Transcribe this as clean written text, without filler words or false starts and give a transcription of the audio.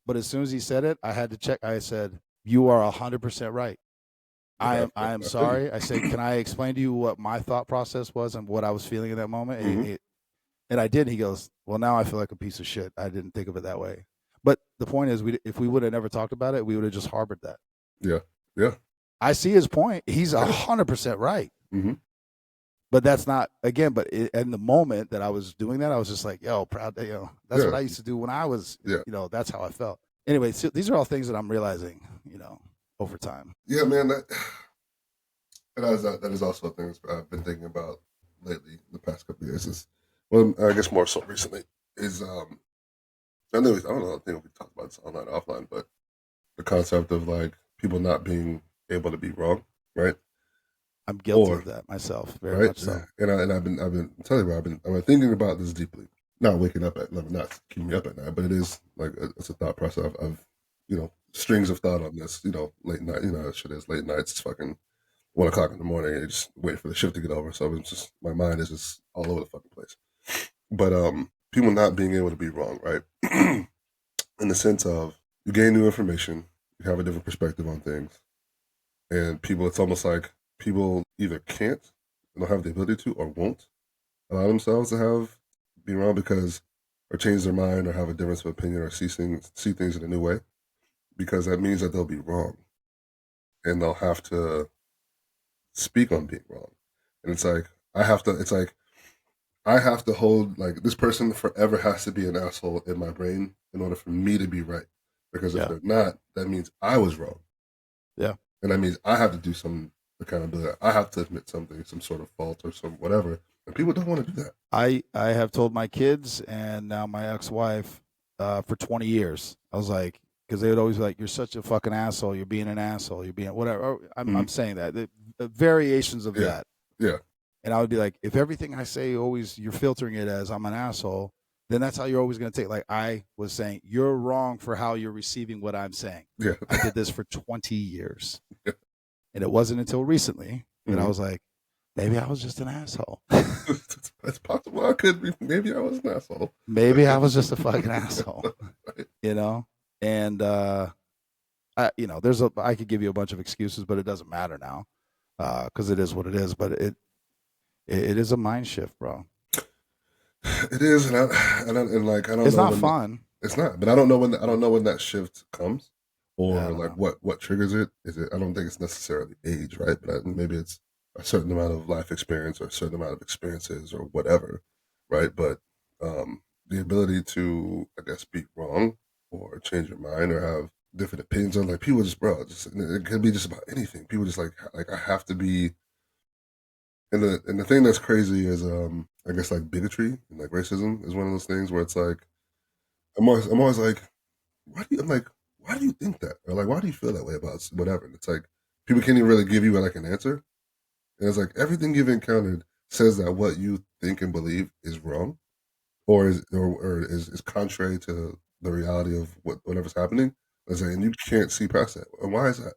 But as soon as he said it, I had to check. I said, "You are 100% right. Yeah, I am I feel you. sorry." I said, "Can I explain to you what my thought process was and what I was feeling in that moment?" Hmm. And I did. He goes, "Well, now I feel like a piece of shit. I didn't think of it that way." But the point is, if we would have never talked about it, we would have just harbored that. Yeah, yeah, I see his point. He's yeah. 100% right. Hmm. But that's not again. But in the moment that I was doing that, I was just like, "Yo, proud." That's what Yeah, I used to do when I was. yeah, That's how I felt. Anyway, so these are all things that I'm realizing. Over time. yeah, man. That is also a thing I've been thinking about lately, the past couple of years. Is well, I guess more so recently. Is I don't know. I think we talked about this online, offline, but the concept of like people not being able to be wrong, right? I'm guilty Or of that myself, very right, much so. and I've been telling you, I've been thinking about this deeply. Not waking up at not keeping me up at night, but it is like it's a thought process. I've strings of thought on this. Late night. That shit is late nights. It's fucking 1 o'clock in the morning. And just waiting for the shift to get over. So it's just my mind is just all over the fucking place. But people not being able to be wrong, right? In the sense of you gain new information, you have a different perspective on things, and people, it's almost like people either can't, don't have the ability to, or won't allow themselves to be wrong because or change their mind or have a difference of opinion or see things in a new way because that means that they'll be wrong and they'll have to speak on being wrong. And it's like I have to hold like this person forever has to be an asshole in my brain in order for me to be right. Because if Yeah, they're not, that means I was wrong. yeah. And that means I have to do some accountability. I have to admit something, some sort of fault or some whatever. And people don't want to do that. I have told my kids and now my ex-wife for 20 years. I was like, because they would always be like, "You're such a fucking asshole. You're being an asshole. You're being whatever." I'm Mhm. saying that the variations of Yeah. that, Yeah. and I would be like, if everything I say always you're filtering it as I'm an asshole, then that's how you're always going to take. Like I was saying, you're wrong for how you're receiving what I'm saying. Yeah. I did this for 20 years, and it wasn't until recently that I Mhm. was like, maybe I was just an asshole. That's possible. I could be. Maybe I was an asshole. Maybe I was just a fucking asshole, Right. you know? And I could give you a bunch of excuses, but it doesn't matter now. Cuz it is what it is, but it is a mind shift, bro. It is, and like I don't It's know not when fun. it's not, but I don't know when that shift comes, Yeah, I or don't like know. what triggers it. Is it? I don't think it's necessarily age, right? But maybe it's a certain amount of life experience or a certain amount of experiences or whatever, right? But the ability to, I guess, be wrong or change your mind or have different opinions on like people just bro, it could be just about anything. People just like I have to be. And the thing that's crazy is I guess like bigotry and like racism is one of those things where it's like I'm always like why do you think that, or like why do you feel that way about whatever, and it's like people can't even really give you like an answer, and it's like everything you've encountered says that what you think and believe is wrong or is contrary to the reality of whatever's happening. It's like, and you can't see past that, and why is that?